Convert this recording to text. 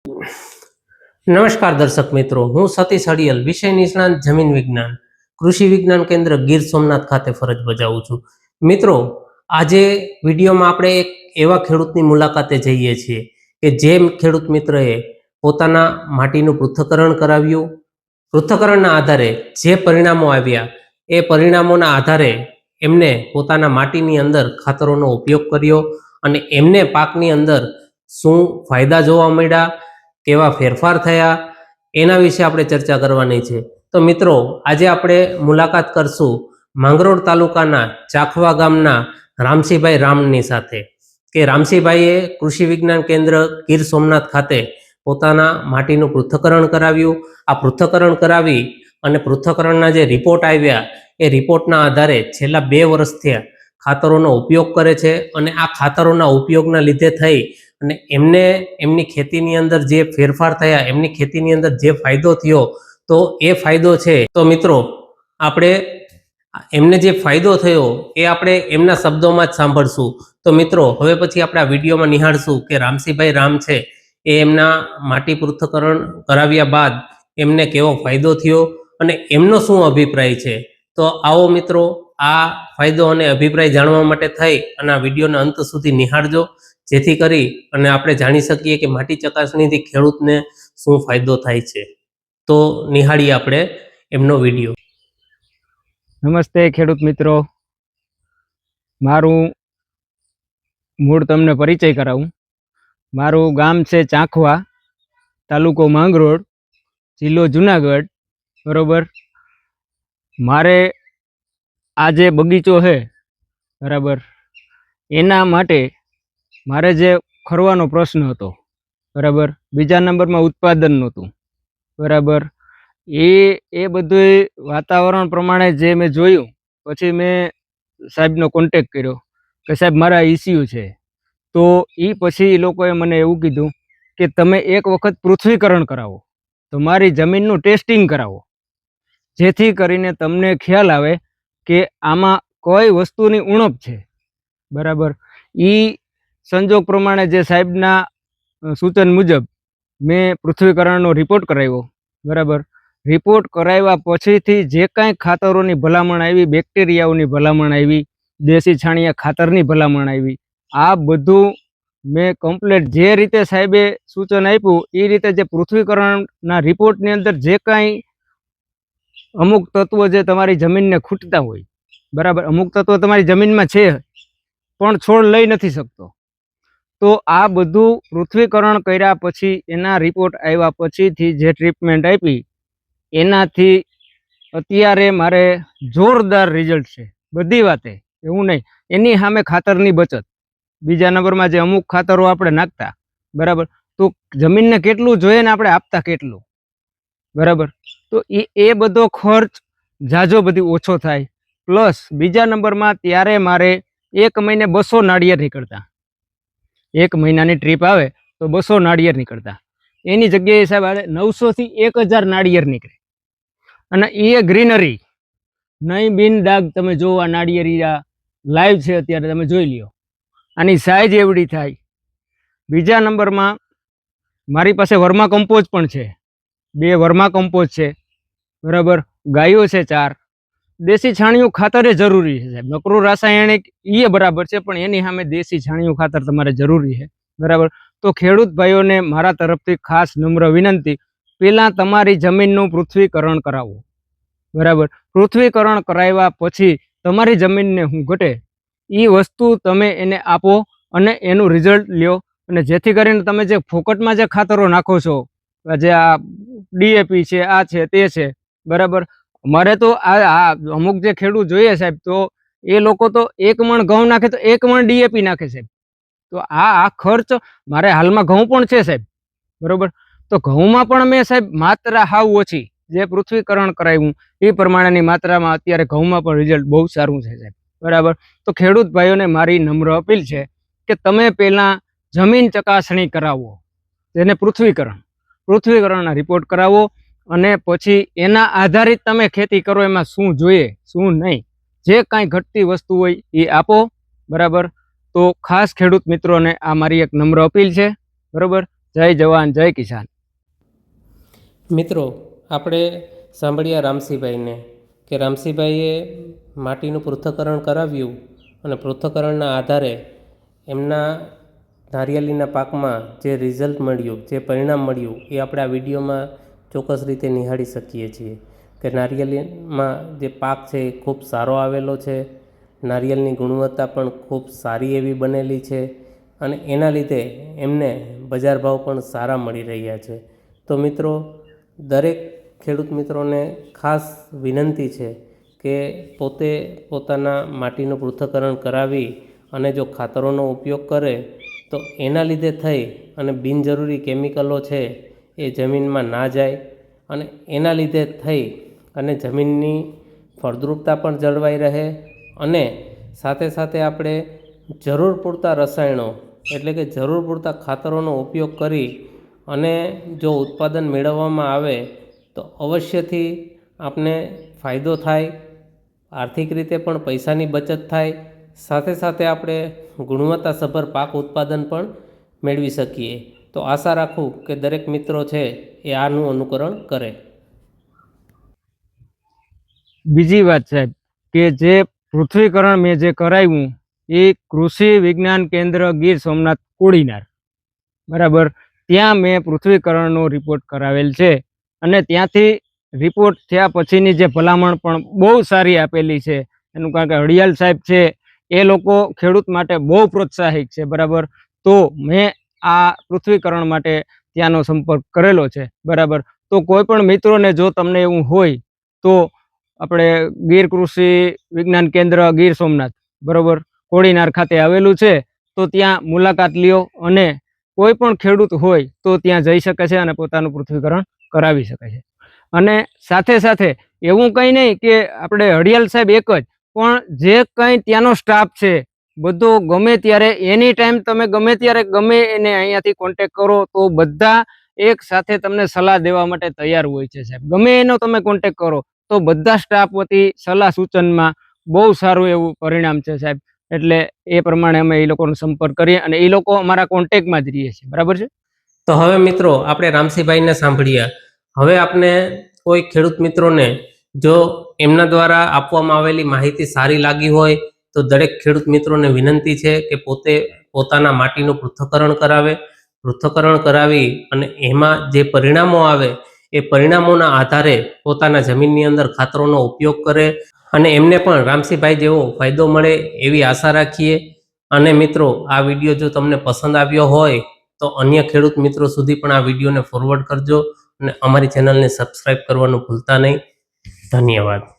નમસ્કાર દર્શક મિત્રો, હું સતીશ અડિયલ, વિષય નિષ્ણાંત જમીન વિજ્ઞાન, કૃષિ વિજ્ઞાન કેન્દ્ર ગીર સોમનાથ ખાતે ફરજ બજાવું છું. મિત્રો, આજે વિડીયોમાં આપણે એક એવા ખેડૂતની મુલાકાતે જઈએ છીએ કે જે ખેડૂત મિત્રએ પોતાના માટીનું પૃથ્થકરણ કરાવ્યું. પૃથ્થકરણના આધારે જે પરિણામો આવ્યા એ પરિણામોના આધારે એમને પોતાના માટીની અંદર ખાતરોનો ઉપયોગ કર્યો અને એમને પાકની અંદર શું ફાયદા જોવા મળ્યા, કેવા ફેરફાર થયા, એના વિશે આપણે ચર્ચા કરવાની છે. તો મિત્રો, આજે આપણે મુલાકાત કરશું માંગરોળ તાલુકાના ચાખવા ગામના રામસિંહભાઈ રામની સાથે કે રામસિંહભાઈએ કૃષિ વિજ્ઞાન કેન્દ્ર ગીર સોમનાથ ખાતે પોતાના માટીનું પૃથ્થકરણ કરાવ્યું. આ પૃથ્થકરણ કરાવી અને પૃથ્થકરણના જે રિપોર્ટ આવ્યા એ રિપોર્ટના આધારે છેલ્લા 2 વર્ષથી ખાતરોનો ઉપયોગ કરે છે અને આ ખાતરોના ઉપયોગના લીધે થઈ અને એમને એમની ખેતીની અંદર જે ફેરફાર થયા, એમની ખેતીની અંદર જે ફાયદો થયો, તો એ ફાયદો છે. તો મિત્રો, આપણે એમને જે ફાયદો થયો એ આપણે એમના શબ્દોમાં જ સાંભળશું. તો મિત્રો, હવે પછી આપણે આ વિડીયોમાં નિહાળશું કે રામસિંહભાઈ રામ છે એ એમના માટી પૃથ્થકરણ કરાવ્યા બાદ એમને કેવો ફાયદો થયો અને એમનો શું અભિપ્રાય છે. તો આવો મિત્રો, આ ફાયદો અને અભિપ્રાય જાણવા માટે થઈ અને આ વિડીયોના અંત સુધી નિહાળજો, જેથી કરી અને આપણે જાણી શકીએ કે માટી ચકાસણીથી ખેડૂતને શું ફાયદો થાય છે. તો નિહાળીએ આપણે એમનો વિડીયો. નમસ્તે ખેડૂત મિત્રો, મારું મૂળ તમને પરિચય કરાવું. મારું ગામ છે ચાખવા, તાલુકો માંગરોળ, જિલ્લો જુનાગઢ. બરોબર. મારે આ જે બગીચો છે બરાબર, એના માટે મારે જે ખરવાનો પ્રશ્ન હતો બરાબર, બીજા નંબરમાં ઉત્પાદન નહોતું બરાબર. એ બધું વાતાવરણ પ્રમાણે જે મેં જોયું, પછી મેં સાહેબનો કોન્ટેક કર્યો કે સાહેબ મારા ઇસ્યુ છે. તો એ પછી એ લોકોએ મને એવું કીધું કે તમે એક વખત પૃથ્વીકરણ કરાવો, તમારી જમીનનું ટેસ્ટિંગ કરાવો, જેથી કરીને તમને ખ્યાલ આવે કે આમાં કઈ વસ્તુની ઉણપ છે બરાબર. એ સંજોગ પ્રમાણે જે સાહેબના સૂચન મુજબ મેં પૃથ્વીકરણનો રિપોર્ટ કરાવ્યો બરાબર. રિપોર્ટ કરાવ્યા પછીથી જે કાંઈ ખાતરોની ભલામણ આવી, બેક્ટેરિયાઓની ભલામણ આવી, દેશી છાણિયા ખાતરની ભલામણ આવી, આ બધું મેં કમ્પ્લીટ જે રીતે સાહેબે સૂચન આપ્યું એ રીતે જે પૃથ્વીકરણના રિપોર્ટની અંદર જે કાંઈ અમુક તત્વો જે તમારી જમીનને ખૂટતા હોય બરાબર, અમુક તત્વો તમારી જમીનમાં છે પણ છોડ લઈ નથી શકતો, તો આ બધું પૃથ્વીકરણ કર્યા પછી એના રિપોર્ટ આવ્યા પછીથી જે ટ્રીટમેન્ટ આપી એનાથી અત્યારે મારે જોરદાર રિઝલ્ટ છે બધી વાતે. એવું નહીં, એની સામે ખાતરની બચત. બીજા નંબરમાં જે અમુક ખાતરો આપણે નાખતા બરાબર, તો જમીનને કેટલું જોઈએ ને આપણે આપતા કેટલું બરાબર, તો એ બધો ખર્ચ ઝાઝો બધી ઓછો થાય. પ્લસ બીજા નંબરમાં ત્યારે મારે 1 મહિને 200 નાળિયેર નીકળતા. 1 મહિનાની ટ્રીપ આવે તો 200 નાળિયેર નીકળતા, એની જગ્યાએ સાહેબ 900 થી 1000 નાળિયેર નીકળે. અને એ ગ્રીનરી નહીં બિન ડાઘ. તમે જો આ નાળિયેર લાઈવ છે અત્યારે, તમે જોઈ લ્યો, આની સાઈઝ એવડી થાય. બીજા નંબરમાં મારી પાસે વર્મા કમ્પોઝ પણ છે, 2 વર્મા કમ્પોઝ છે બરાબર. ગાયો છે 4. દેશી છાણિયું ખાતર એ જરૂરી છે સાહેબ, નકરું રાસાયણિક એ બરાબર છે પણ એની સામે દેશી છાણિયું ખાતર તમારે જરૂરી છે બરાબર. તો ખેડૂત ભાઈઓને મારા તરફથી ખાસ નમ્ર વિનંતી, પહેલાં તમારી જમીનનું પૃથ્વીકરણ કરાવો બરાબર. પૃથ્વીકરણ કરાવ્યા પછી તમારી જમીનને શું ઘટે એ વસ્તુ તમે એને આપો અને એનું રિઝલ્ટ લ્યો. અને જેથી કરીને તમે જે ફોકટમાં જે ખાતરો નાખો છો, જે આ ડીએપી છે, આ છે, તે છે બરાબર. મારે તો આ અમુક જે ખેડૂત જોઈએ સાહેબ, તો એ લોકો તો 1 મણ ઘઉં નાખે તો 1 મણ ડીએપી નાખે સાહેબ. તો આ ખર્ચ મારે હાલમાં ઘઉં પણ છે સાહેબ બરાબર. તો ઘઉંમાં પણ મેં સાહેબ માત્રા હાવ ઓછી, જે પૃથ્વીકરણ કરાવ્યું એ પ્રમાણેની માત્રામાં અત્યારે ઘઉંમાં પણ રિઝલ્ટ બહુ સારું છે સાહેબ બરાબર. તો ખેડૂત ભાઈઓને મારી નમ્ર અપીલ છે કે તમે પહેલાં જમીન ચકાસણી કરાવો, તેને પૃથ્વીકરણના રિપોર્ટ કરાવો અને પછી એના આધારિત તમે ખેતી કરો. એમાં શું જોઈએ શું નહીં, જે કાંઈ ઘટતી વસ્તુ હોય એ આપો બરાબર. તો ખાસ ખેડૂત મિત્રોને આ મારી એક નમ્ર અપીલ છે બરાબર. જય જવાન જય કિસાન. મિત્રો, આપણે સાંભળ્યા રામસિંહભાઈને કે રામસિંહભાઈએ માટીનું પૃથ્થકરણ કરાવ્યું અને પૃથ્થકરણના આધારે એમના નારિયેળીના પાકમાં જે રિઝલ્ટ મળ્યું, જે પરિણામ મળ્યું એ આપણે આ વિડીયોમાં ચોક્કસ રીતે નિહાળી શકીએ છીએ કે નારિયેળીમાં જે પાક છે એ ખૂબ સારો આવેલો છે, નારિયેળની ગુણવત્તા પણ ખૂબ સારી એવી બનેલી છે અને એના લીધે એમને બજાર ભાવ પણ સારા મળી રહ્યા છે. તો મિત્રો, દરેક ખેડૂત મિત્રોને ખાસ વિનંતી છે કે પોતે પોતાના માટીનું પૃથ્થકરણ કરાવી અને જો ખાતરોનો ઉપયોગ કરે તો એના લીધે થઈ અને બિનજરૂરી કેમિકલો છે એ જમીનમાં ના જાય અને એના લીધે થઈ અને જમીનની ફળદ્રુપતા પણ જળવાઈ રહે અને સાથે સાથે આપણે જરૂર પૂરતા રસાયણો એટલે કે જરૂર પૂરતા ખાતરોનો ઉપયોગ કરી અને જો ઉત્પાદન મેળવવામાં આવે તો અવશ્યથી આપને ફાયદો થાય, આર્થિક રીતે પણ પૈસાની બચત થાય, સાથે સાથે આપણે ગુણવત્તાસભર પાક ઉત્પાદન પણ મેળવી શકીએ. તો આશા રાખું કે દરેક મિત્રો છે એ આનું અનુકરણ કરે. બીજી વાત સાહેબ કે જે પૃથ્વીકરણ મેં જે કરાવ્યું એ કૃષિ વિજ્ઞાન કેન્દ્ર ગીર સોમનાથ કોડીનાર, બરાબર, ત્યાં મેં પૃથ્વીકરણનો રિપોર્ટ કરાવેલ છે અને ત્યાંથી રિપોર્ટ થયા પછીની જે ભલામણ પણ બહુ સારી આપેલી છે. એનું કારણ કે હડિયાલ સાહેબ છે એ લોકો ખેડૂત માટે બહુ પ્રોત્સાહિત છે, બરાબર. તો મેં આ પૃથ્વીકરણ માટે ત્યાંનો સંપર્ક કરેલો છે, બરાબર. તો કોઈ પણ મિત્રોને જો તમને એવું હોય તો આપણે ગીર કૃષિ વિજ્ઞાન કેન્દ્ર ગીર સોમનાથ, બરાબર, કોડીનાર ખાતે આવેલું છે. તો ત્યાં મુલાકાત લ્યો અને કોઈ પણ ખેડૂત હોય તો ત્યાં જઈ શકે છે અને પોતાનું પૃથ્વીકરણ કરાવી શકે છે. અને સાથે સાથે એવું કંઈ નહીં કે આપણે હડિયાલ સાહેબ એક જ, પણ જે કંઈ ત્યાંનો સ્ટાફ છે બધો ગમે ત્યારે એની ટાઈમ તમે ગમે ત્યારે ગમે એને અહીંયાથી કોન્ટેક કરો તો બધા એક સાથે તમને સલાહ દેવા માટે તૈયાર હોય છે સાહેબ. ગમે એનો તમે કોન્ટેક કરો તો બધા સ્ટાફ વતી સલાહ સૂચનમાં બહુ સારું એવું પરિણામ છે સાહેબ. એટલે એ પ્રમાણે અમે એ લોકોનો સંપર્ક કરીએ અને એ લોકો અમારા કોન્ટેક્ટમાં જ રહીએ છીએ, બરાબર છે. તો હવે મિત્રો, આપણે રામસિંહભાઈને સાંભળ્યા. હવે આપણે કોઈ ખેડૂત મિત્રોને જો એમના દ્વારા આપવામાં આવેલી માહિતી સારી લાગી હોય તો દરેક ખેડૂત મિત્રોને વિનંતી છે કે પોતે પોતાના માટીનું પૃથ્થકરણ કરાવે. પૃથ્થકરણ કરાવી અને એમાં જે પરિણામો આવે એ પરિણામોના આધારે પોતાના જમીનની અંદર ખાતરોનો ઉપયોગ કરે અને એમને પણ રામસિંહભાઈ જેવો ફાયદો મળે એવી આશા રાખીએ. અને મિત્રો, આ વિડીયો જો તમને પસંદ આવ્યો હોય તો અન્ય ખેડૂત મિત્રો સુધી પણ આ વિડીયોને ફોરવર્ડ કરજો અને અમારી ચેનલને સબસ્ક્રાઈબ કરવાનું ભૂલતા નહીં. ધન્યવાદ.